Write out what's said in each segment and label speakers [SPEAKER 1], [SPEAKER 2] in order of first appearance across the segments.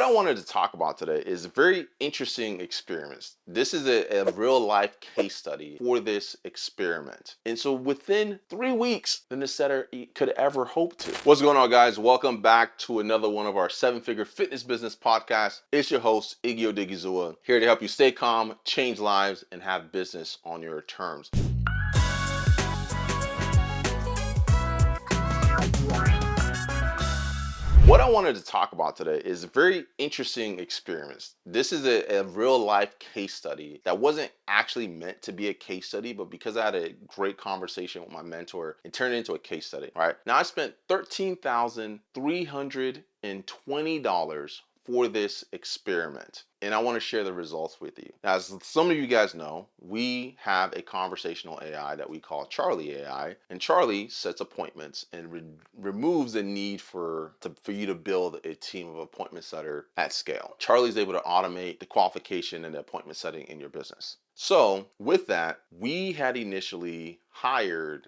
[SPEAKER 1] I wanted to talk about today is a very interesting experiment. This is a real life case study for this experiment. And so within 3 weeks than the setter could ever hope to. What's going on, guys? Welcome back to another one of our 7-figure fitness business podcasts. It's your host, Iggy Odighizuwa, here to help you stay calm, change lives, and have business on your terms. What I wanted to talk about today is a very interesting experiment. This is a real life case study that wasn't actually meant to be a case study, but because I had a great conversation with my mentor, it turned into a case study, right? Now I spent $13,320 for this experiment, and I want to share the results with you. Now, as some of you guys know, we have a conversational AI that we call Charlie AI, and Charlie sets appointments and removes the need for you to build a team of appointment setter at scale. Charlie's able to automate the qualification and the appointment setting in your business. So with that, we had initially hired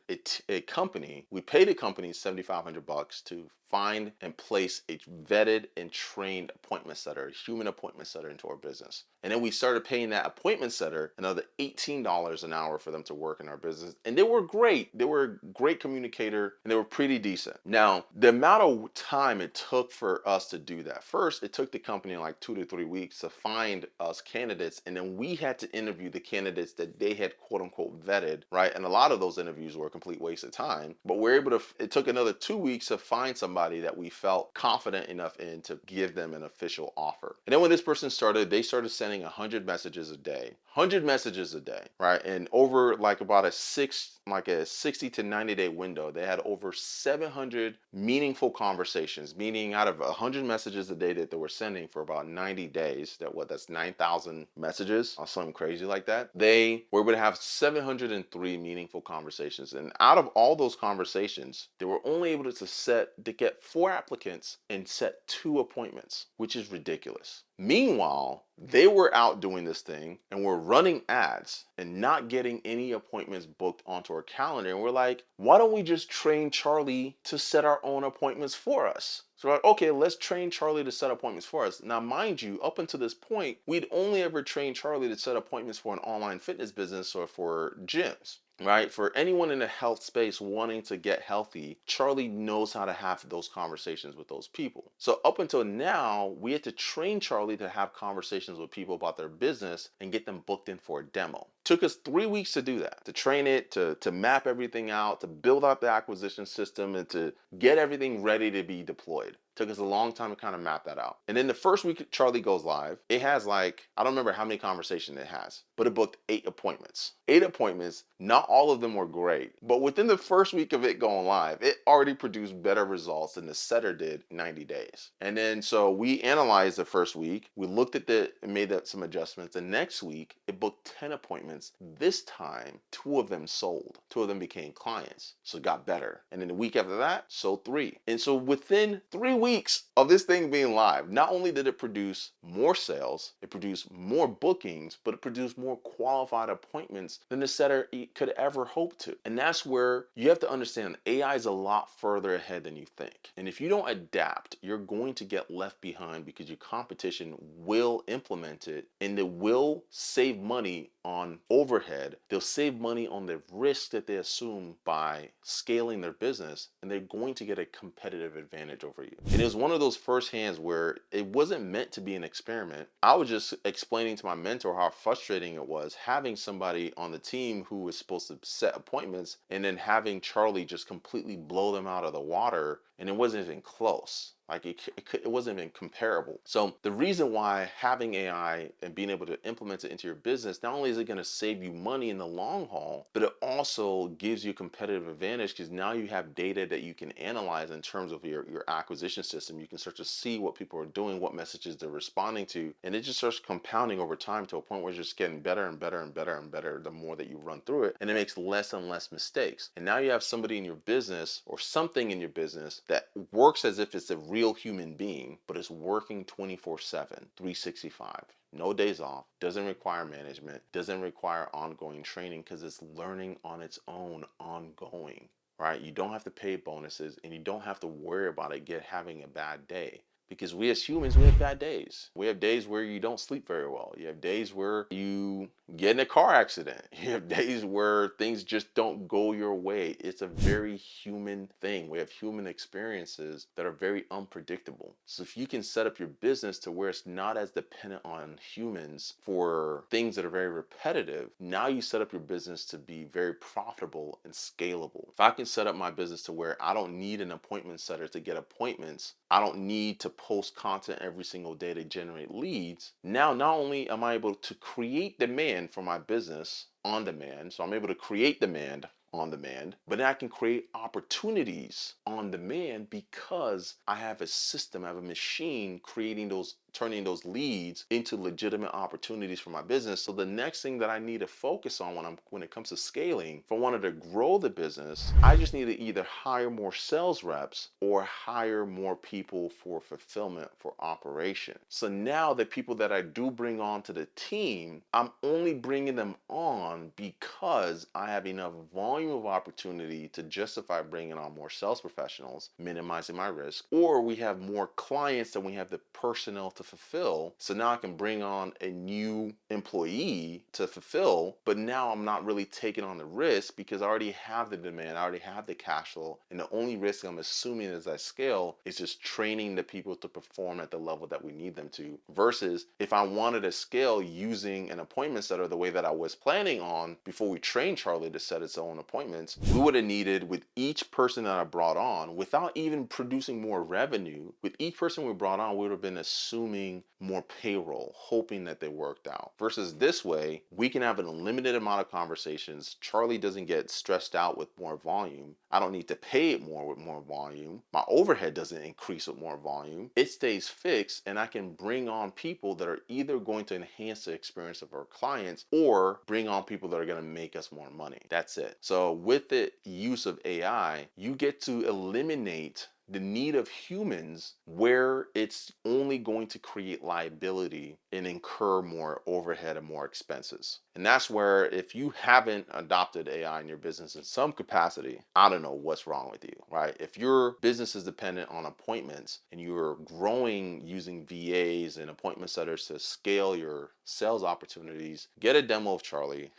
[SPEAKER 1] a company. We paid a company $7,500 to find and place a vetted and trained appointment setter, a human appointment setter into our business. And then we started paying that appointment setter another $18 an hour for them to work in our business. And they were great. They were a great communicator and they were pretty decent. Now, the amount of time it took for us to do that, first, it took the company like 2 to 3 weeks to find us candidates. And then we had to interview the candidates that they had quote unquote vetted, right? And a lot of those interviews were a complete waste of time, but we're able to, it took another 2 weeks to find somebody that we felt confident enough in to give them an official offer. And then when this person started, they started sending 100 messages a day, 100 messages a day, right? And over like about a 60 to 90 day window, they had over 700 meaningful conversations, meaning out of 100 messages a day that they were sending for about 90 days, that's 9,000 messages or something crazy like that. They were able to have 703 meaningful conversations. And out of all those conversations, they were only able to get 4 applicants and set 2 appointments, which is ridiculous. Meanwhile, they were out doing this thing and were running ads and not getting any appointments booked onto our calendar. And we're like, why don't we just train Charlie to set our own appointments for us? So we're like, okay, let's train Charlie to set appointments for us. Now, mind you, up until this point, we'd only ever trained Charlie to set appointments for an online fitness business or for gyms. Right? For anyone in the health space wanting to get healthy, Charlie knows how to have those conversations with those people. So up until now, we had to train Charlie to have conversations with people about their business and get them booked in for a demo. Took us 3 weeks to do that, to train it, to map everything out, to build out the acquisition system, and to get everything ready to be deployed. Took us a long time to kind of map that out. And then the first week Charlie goes live, it has like, I don't remember how many conversations it has, but it booked 8 appointments. 8 appointments, not all of them were great, but within the first week of it going live, it already produced better results than the setter did 90 days. And then so we analyzed the first week, we looked at and made some adjustments. The next week, it booked 10 appointments. This time, 2 of them sold. 2 of them became clients, so it got better. And then the week after that, sold 3. And so within 3 weeks of this thing being live, not only did it produce more sales, it produced more bookings, but it produced more qualified appointments than the setter could ever hope to. And that's where you have to understand AI is a lot further ahead than you think. And if you don't adapt, you're going to get left behind because your competition will implement it and they will save money on overhead. They'll save money on the risk that they assume by scaling their business, and they're going to get a competitive advantage over you. And it was one of those first hands where it wasn't meant to be an experiment. I was just explaining to my mentor how frustrating it was having somebody on the team who was supposed to set appointments and then having Charlie just completely blow them out of the water, and it wasn't even close. Like it wasn't even comparable. So the reason why having AI and being able to implement it into your business, not only is it going to save you money in the long haul, but it also gives you a competitive advantage because now you have data that you can analyze in terms of your acquisition system. You can start to see what people are doing, what messages they're responding to, and it just starts compounding over time to a point where it's just getting better and better and better and better the more that you run through it, and it makes less and less mistakes. And now you have somebody in your business or something in your business that works as if it's a real human being, but it's working 24/7, 365. No days off, doesn't require management, doesn't require ongoing training because it's learning on its own ongoing, right? You don't have to pay bonuses and you don't have to worry about it having a bad day. because we as humans, we have bad days. We have days where you don't sleep very well. You have days where you get in a car accident. You have days where things just don't go your way. It's a very human thing. We have human experiences that are very unpredictable. So if you can set up your business to where it's not as dependent on humans for things that are very repetitive, now you set up your business to be very profitable and scalable. If I can set up my business to where I don't need an appointment setter to get appointments, I don't need to post content every single day to generate leads. Now, not only am I able to create demand for my business on demand, so I'm able to create demand on demand, but then I can create opportunities on demand because I have a system, I have a machine creating those, turning those leads into legitimate opportunities for my business. So the next thing that I need to focus on when it comes to scaling, if I wanted to grow the business, I just need to either hire more sales reps or hire more people for fulfillment, for operation. So now the people that I do bring on to the team, I'm only bringing them on because I have enough volume of opportunity to justify bringing on more sales professionals, minimizing my risk, or we have more clients than we have the personnel to fulfill. So now I can bring on a new employee to fulfill, but now I'm not really taking on the risk because I already have the demand, I already have the cash flow, and the only risk I'm assuming as I scale is just training the people to perform at the level that we need them to. Versus if I wanted to scale using an appointment setter the way that I was planning on before we trained Charlie to set its own appointments, we would have needed, with each person that I brought on, without even producing more revenue, with each person we brought on, we would have been assuming more payroll, hoping that they worked out. Versus this way, we can have an unlimited amount of conversations. Charlie doesn't get stressed out with more volume. I don't need to pay it more with more volume. My overhead doesn't increase with more volume. It stays fixed, and I can bring on people that are either going to enhance the experience of our clients or bring on people that are going to make us more money. That's it. So with the use of AI, you get to eliminate the need of humans where it's only going to create liability and incur more overhead and more expenses. And that's where, if you haven't adopted AI in your business in some capacity, I don't know what's wrong with you, right? If your business is dependent on appointments and you're growing using VAs and appointment setters to scale your sales opportunities, get a demo of Charlie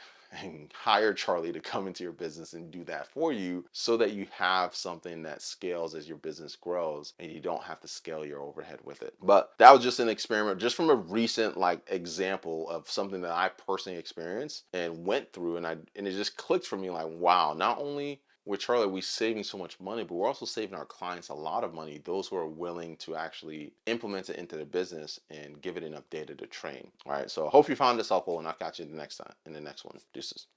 [SPEAKER 1] and hire Charlie to come into your business and do that for you so that you have something that scales as your business grows and you don't have to scale your overhead with it. But that was just an experiment, just from a recent example of something that I personally experienced and went through, and it just clicked for me, like, wow, not only with Charlie, we're saving so much money, but we're also saving our clients a lot of money, those who are willing to actually implement it into their business and give it enough data to train. All right, so I hope you found this helpful, and I'll catch you the next time in the next one. Deuces.